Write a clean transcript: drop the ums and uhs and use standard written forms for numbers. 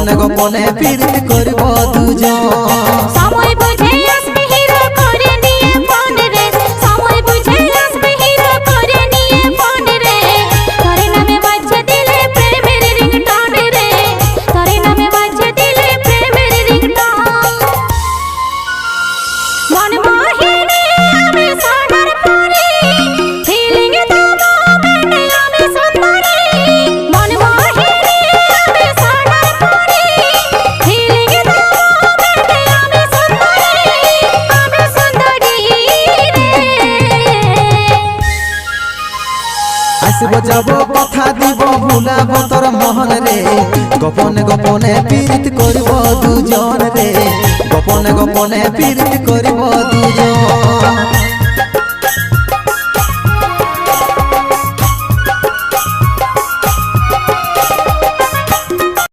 গোপনে গোপনে প্রীতি করব দুজন। সময় বুঝে আসবে হিরো করে নিয়ে ফোন রে, সময় বুঝে আসবে হিরো করে নিয়ে ফোন রে। তোরে নামে বাজছে দিলে প্রেমের রিংটোন রে, তোরে নামে বাজছে দিলে প্রেমের রিংটোন। মন মোহিনী আমি সোনার পরি, ফিলিং দেবো মেনে আমি সুন্দরী। মন মোহিনী আমি সোনার পরি, ফিলিং দেবো মেনে আমি সুন্দরী রে। আসব যাব কথা দিব ভুলাব তোর মহন রে, গোপনে গোপনে প্রীতি করব দুজন রে, গোপনে গোপনে প্রীতি করব